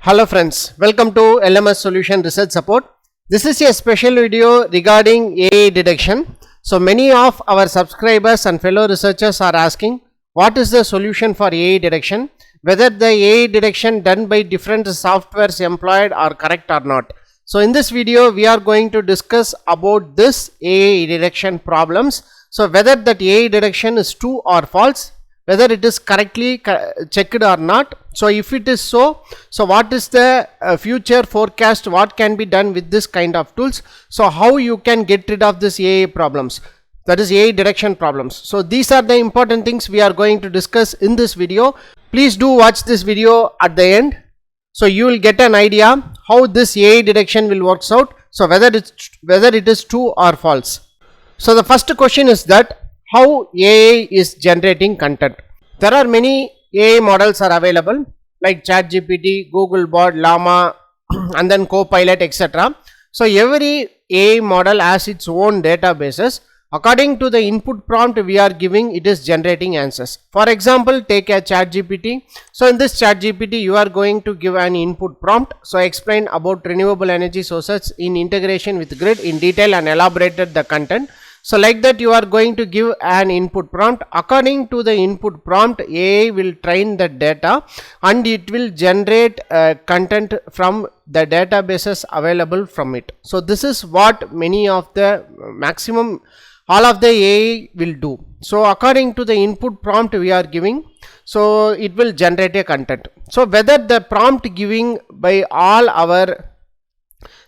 Hello friends, welcome to LMS Solution Research Support. This is a special video regarding AI detection. So many of our subscribers and fellow researchers are asking what is the solution for AI detection, whether the AI detection done by different softwares employed are correct or not. So in this video we are going to discuss about this AI detection problems. So whether that AI detection is true or false, whether it is correctly checked or not. So if it is so what is the future forecast, what can be done with this kind of tools, so how you can get rid of this AI problems, that is AI detection problems. So these are the important things we are going to discuss in this video. Please do watch this video at the end, so you will get an idea how this AI detection will works out, so whether it is true or false. So the first question is that how AI is generating content. There are many AI models are available like ChatGPT, Googlebot, Llama and then Copilot, etc. So every AI model has its own databases. According to the input prompt we are giving, it is generating answers. For example, take a ChatGPT. So in this ChatGPT you are going to give an input prompt. So I explained about renewable energy sources in integration with grid in detail and elaborated the content. So like that you are going to give an input prompt. According to the input prompt, AI will train the data and it will generate content from the databases available from it. So this is what many of the maximum all of the AI will do. So according to the input prompt we are giving, so it will generate a content. So whether the prompt giving by all our,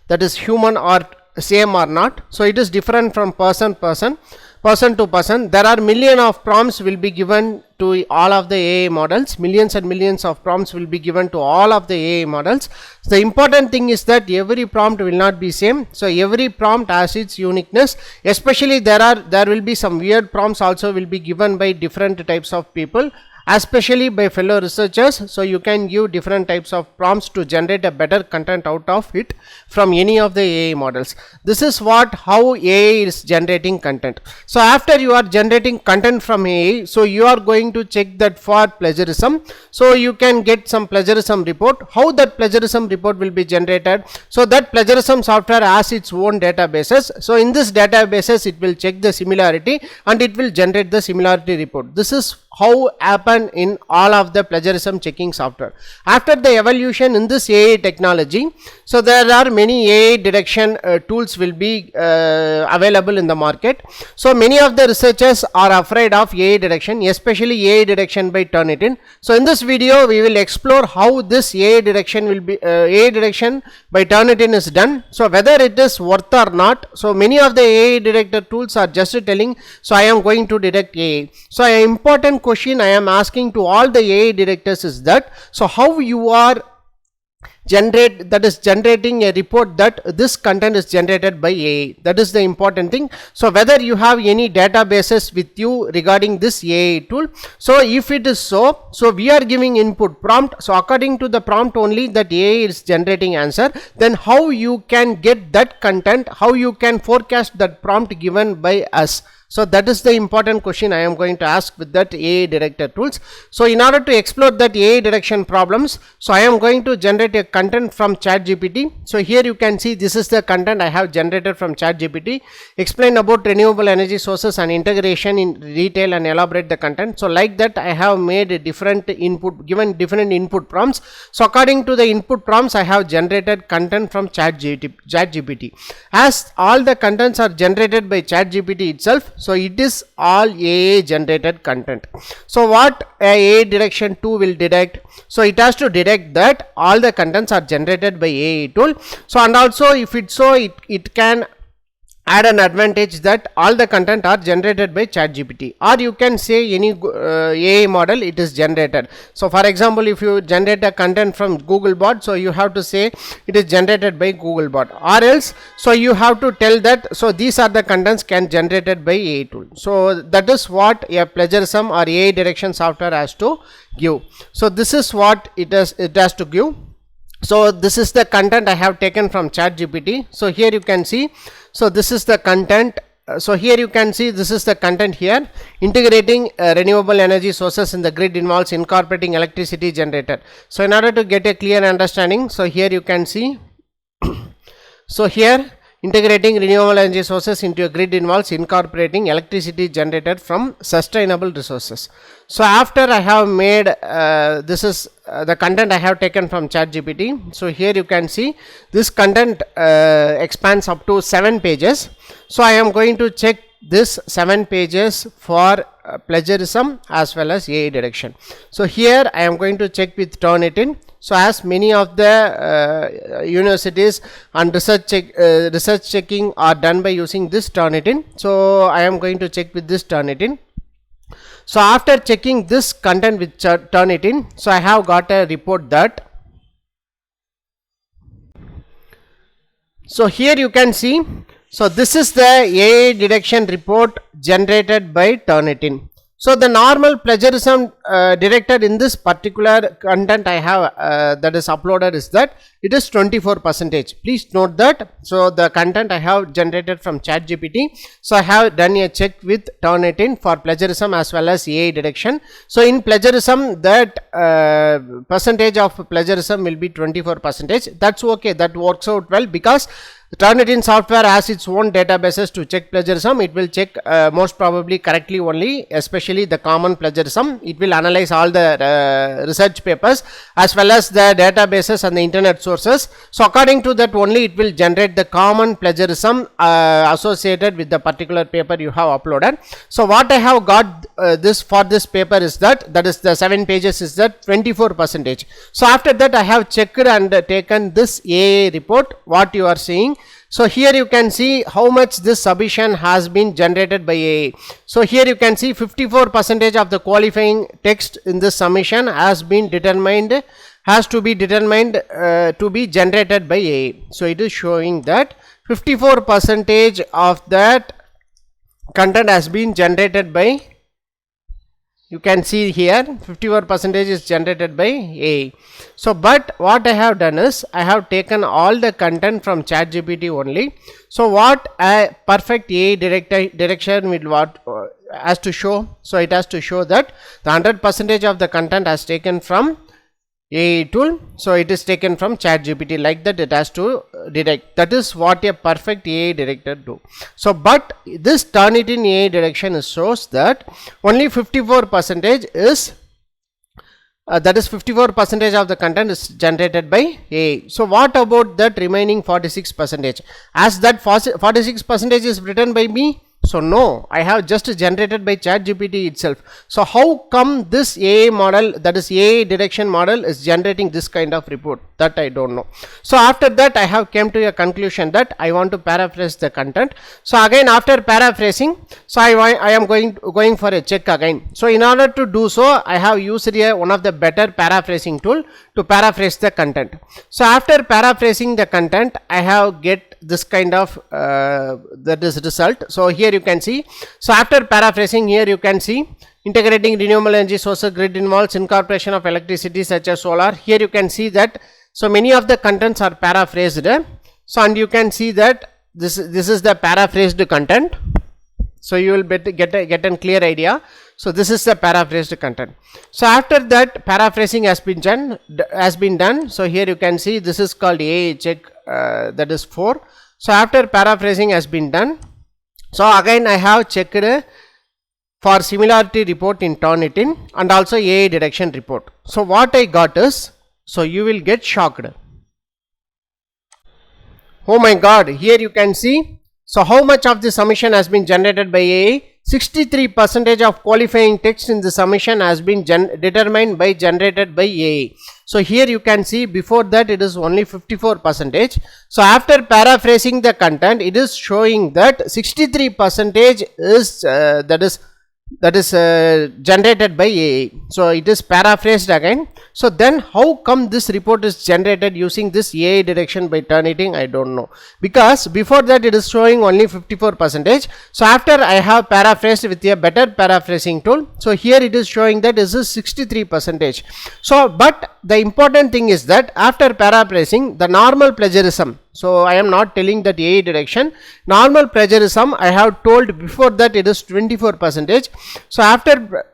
that is human, or same or not, so it is different from person to person. There are million of prompts will be given to all of the AI models. Millions and millions of prompts will be given to all of the AI models. So the important thing is that every prompt will not be same. So every prompt has its uniqueness. Especially there will be some weird prompts also will be given by different types of people, especially by fellow researchers. So you can give different types of prompts to generate a better content out of it from any of the AI models. This is how AI is generating content. So after you are generating content from AI, so you are going to check that for plagiarism. So you can get some plagiarism report. How that plagiarism report will be generated? So that plagiarism software has its own databases. So in this databases it will check the similarity and it will generate the similarity report. This is how happen in all of the plagiarism checking software. After the evolution in this AI technology, so there are many AI detection tools will be available in the market. So many of the researchers are afraid of AI detection, especially AI detection by Turnitin. So in this video we will explore how this AI detection will be AI detection by Turnitin is done, so whether it is worth or not. So many of the AI detector tools are just telling, so I am going to detect AI. So an important question I am asking to all the AI detectors is that, so how you are generating a report that this content is generated by AI. That is the important thing. So whether you have any databases with you regarding this AI tool. So if it is so we are giving input prompt. So according to the prompt only that AI is generating answer. Then how you can get that content, how you can forecast that prompt given by us. So that is the important question I am going to ask with that AI detector tools. So in order to explore that AI detection problems, so I am going to generate a content from ChatGPT. So here you can see this is the content I have generated from ChatGPT. Explain about renewable energy sources and integration in detail and elaborate the content. So like that I have made a different input, given different input prompts. So according to the input prompts I have generated content from ChatGPT. As all the contents are generated by ChatGPT itself, so it is all AI generated content. So what a AI detection tool will detect? So it has to detect that all the contents are generated by AI tool. So and also if it's so, it can add an advantage that all the content are generated by ChatGPT, or you can say any AI model it is generated. So for example, if you generate a content from Googlebot, so you have to say it is generated by Googlebot, or else so you have to tell that so these are the contents can generated by AI tool. So that is what a plagiarism or AI detection software has to give. So this is what it has to give. So this is the content I have taken from ChatGPT. So here you can see, so this is the content so here you can see this is the content here. Integrating renewable energy sources in the grid involves incorporating electricity generated. So in order to get a clear understanding, so here you can see so here integrating renewable energy sources into a grid involves incorporating electricity generated from sustainable resources. So after I have made this is the content I have taken from ChatGPT. So here you can see this content expands up to 7 pages. So I am going to check this 7 pages for plagiarism as well as AI detection. So here I am going to check with Turnitin. So as many of the universities and research checking are done by using this Turnitin. So I am going to check with this Turnitin. So after checking this content with Turnitin, so I have got a report that. So here you can see, so this is the AI detection report generated by Turnitin. So the normal plagiarism detected in this particular content I have that is uploaded is that it is 24%. Please note that. So the content I have generated from ChatGPT. So I have done a check with Turnitin for plagiarism as well as AI detection. So in plagiarism, that percentage of plagiarism will be 24%. That's okay. That works out well because Turnitin software has its own databases to check plagiarism. It will check most probably correctly only, especially the common plagiarism. It will analyze all the research papers as well as the databases and the internet sources. So according to that only it will generate the common plagiarism associated with the particular paper you have uploaded. So what I have got this for this paper is that is the 7 pages is that 24%. So after that I have checked and taken this AI report what you are seeing. So here you can see how much this submission has been generated by AI. So here you can see 54% of the qualifying text in this submission has to be determined to be generated by AI. So it is showing that 54% of that content has been generated by, you can see here 54% is generated by AI. So but what I have done is I have taken all the content from ChatGPT only. So what a perfect AI detection will what has to show, so it has to show that the 100% of the content has taken from AI tool. So it is taken from ChatGPT, like that it has to detect. That is what a perfect AI detector do. So but this Turnitin AI detection shows that only 54% is that is 54% of the content is generated by AI. So what about that remaining 46%? As that 46% is written by me? So no, I have just generated by ChatGPT itself. So how come this AI model, that is AI detection model, is generating this kind of report? That I don't know. So after that I have came to a conclusion that I want to paraphrase the content. So again after paraphrasing, so I am going for a check again. So in order to do so, I have used one of the better paraphrasing tool to paraphrase the content. So after paraphrasing the content, I have get this kind of that is result. So here you can see, so after paraphrasing, here you can see integrating renewable energy sources grid involves incorporation of electricity such as solar. Here you can see that so many of the contents are paraphrased. So and you can see that this is the paraphrased content. So you will get a clear idea. So this is the paraphrased content. So after that paraphrasing has been done. So here you can see this is called AI check that is 4. So after paraphrasing has been done, so again I have checked for similarity report in Turnitin and also AI detection report. So what I got is, so you will get shocked. Oh my god, here you can see, so how much of the submission has been generated by AI? 63% of qualifying text in the submission has been generated by AI. So here you can see before that it is only 54%. So after paraphrasing the content, it is showing that 63% is that is generated by AI. So it is paraphrased again. So then how come this report is generated using this AI detection by Turnitin? I don't know, because before that it is showing only 54%. So after I have paraphrased with a better paraphrasing tool, so here it is showing that this is 63%. So but the important thing is that after paraphrasing, the normal plagiarism, So I am not telling that AI detection. Normal plagiarism, I have told before that it is 24%. So after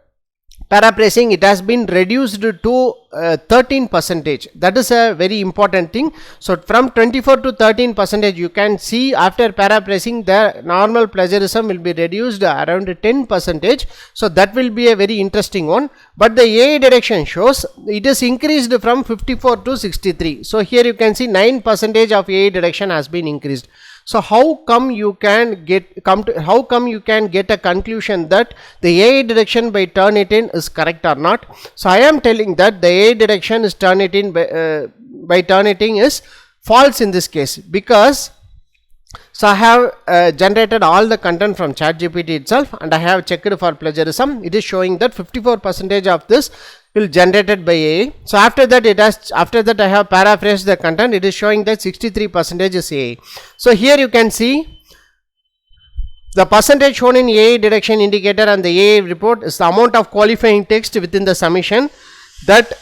paraphrasing, it has been reduced to 13%. That is a very important thing. So from 24 to 13%, you can see after paraphrasing the normal plagiarism will be reduced around 10%. So that will be a very interesting one. But the AI detection shows it is increased from 54 to 63. So here you can see 9% of AI detection has been increased. So how come you can get a conclusion that the AI detection by Turnitin is correct or not? So I am telling that the AI detection is Turnitin by Turnitin is false in this case, because so I have generated all the content from ChatGPT itself, and I have checked for plagiarism. It is showing that 54% of this will generated by AI. So after that I have paraphrased the content. It is showing that 63% is AI. So here you can see the percentage shown in AI detection indicator and the AI report is the amount of qualifying text within the submission that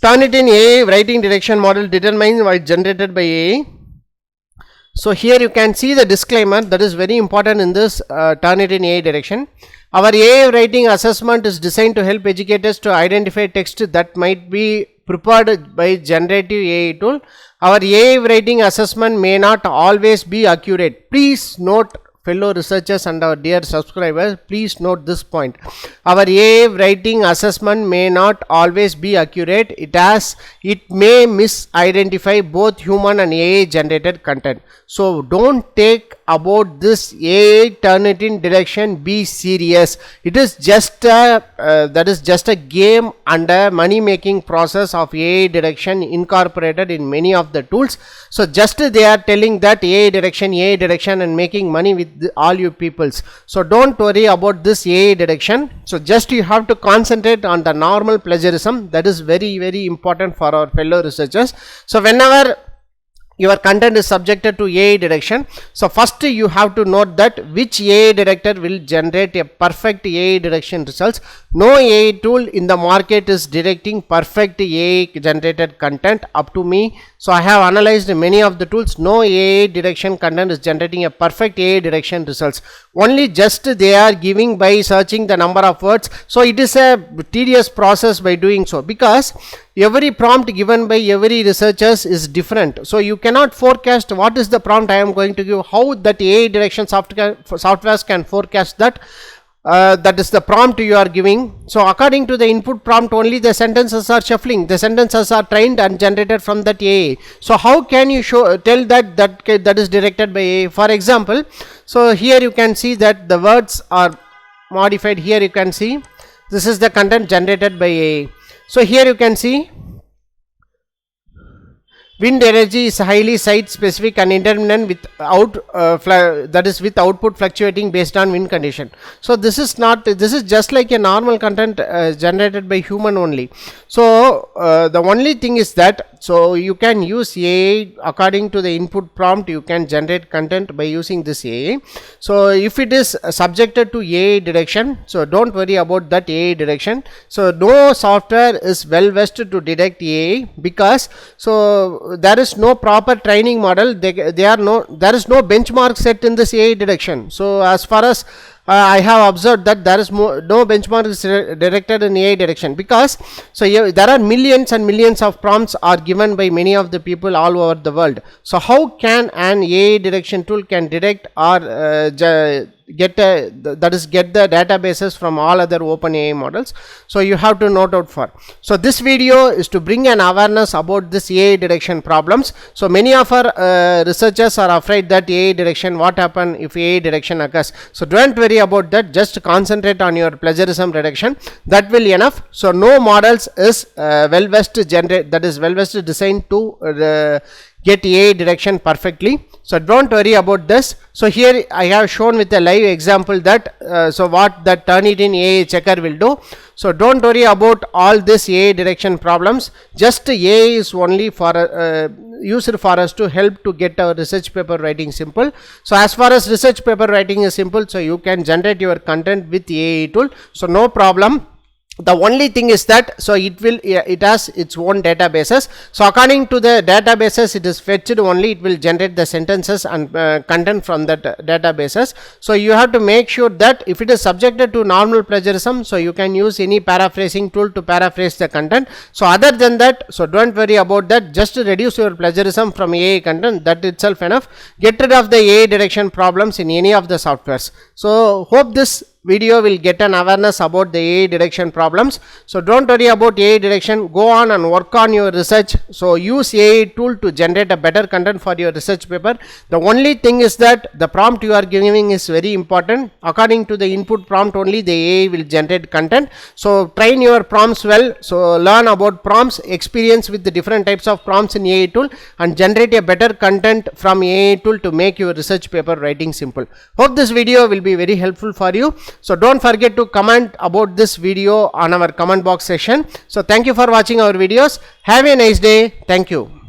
Turnitin AI writing detection model determines was generated by AI. So here you can see the disclaimer that is very important in this Turnitin AI detection. Our AI writing assessment is designed to help educators to identify text that might be prepared by generative AI tool. Our AI writing assessment may not always be accurate. Please note, fellow researchers and our dear subscribers, please note this point. Our AI writing assessment may not always be accurate. It may misidentify both human and AI generated content. So don't take about this AI Turnitin detection be serious. It is just a game and a money making process of AI detection incorporated in many of the tools. So just they are telling that AI detection and making money with all you peoples. So don't worry about this AI detection. So just you have to concentrate on the normal plagiarism. That is very, very important for our fellow researchers. So whenever your content is subjected to AI detection, so first you have to note that which AI detector will generate a perfect AI detection results. No AI tool in the market is detecting perfect AI generated content up to me. So I have analyzed many of the tools. No AI detection content is generating a perfect AI detection results. Only just they are giving by searching the number of words. So it is a tedious process by doing so, because every prompt given by every researchers is different. So you cannot forecast what is the prompt I am going to give, how that AI detection softwares can forecast that. That is the prompt you are giving. So according to the input prompt only the sentences are shuffling, the sentences are trained and generated from that AI. So how can you tell that is directed by AI? For example, so here you can see that the words are modified. Here you can see this is the content generated by AI. So here you can see wind energy is highly site specific and intermittent with output fluctuating based on wind condition. So this is just like a normal content generated by human only. So the only thing is that so you can use AI according to the input prompt. You can generate content by using this AI. So if it is subjected to AI detection, so don't worry about that AI detection. So no software is well versed to detect AI, because so there is no proper training model. There is no benchmark set in this AI detection. So as far as I have observed that there is no benchmark is directed in AI detection, because so there are millions and millions of prompts are given by many of the people all over the world. So how can an AI detection tool can detect or get the databases from all other open AI models? So you have to note out for. So this video is to bring an awareness about this AI detection problems. So many of our researchers are afraid that AI detection, what happen if AI detection occurs? So don't worry about that. Just concentrate on your plagiarism reduction. That will enough. So no models is well versed designed to get AI detection perfectly. So don't worry about this. So here I have shown with a live example that so what the Turnitin AI checker will do. So don't worry about all this AI detection problems. Just AI is only for used for us to help to get our research paper writing simple. So as far as research paper writing is simple, so you can generate your content with AI tool. So no problem. the only thing is that, so it has its own databases. So according to the databases, it is fetched only, it will generate the sentences and content from that databases. So you have to make sure that if it is subjected to normal plagiarism, so you can use any paraphrasing tool to paraphrase the content. So other than that, so don't worry about that, just reduce your plagiarism from AI content, that itself enough. Get rid of the AI detection problems in any of the softwares. So hope this video will get an awareness about the AI detection problems. So don't worry about AI detection, go on and work on your research. So use AI tool to generate a better content for your research paper. The only thing is that the prompt you are giving is very important. According to the input prompt only, the AI will generate content. So train your prompts well. So learn about prompts, experience with the different types of prompts in AI tool, and generate a better content from AI tool to make your research paper writing simple. Hope this video will be very helpful for you. So don't forget to comment about this video on our comment box section. So thank you for watching our videos. Have a nice day. Thank you.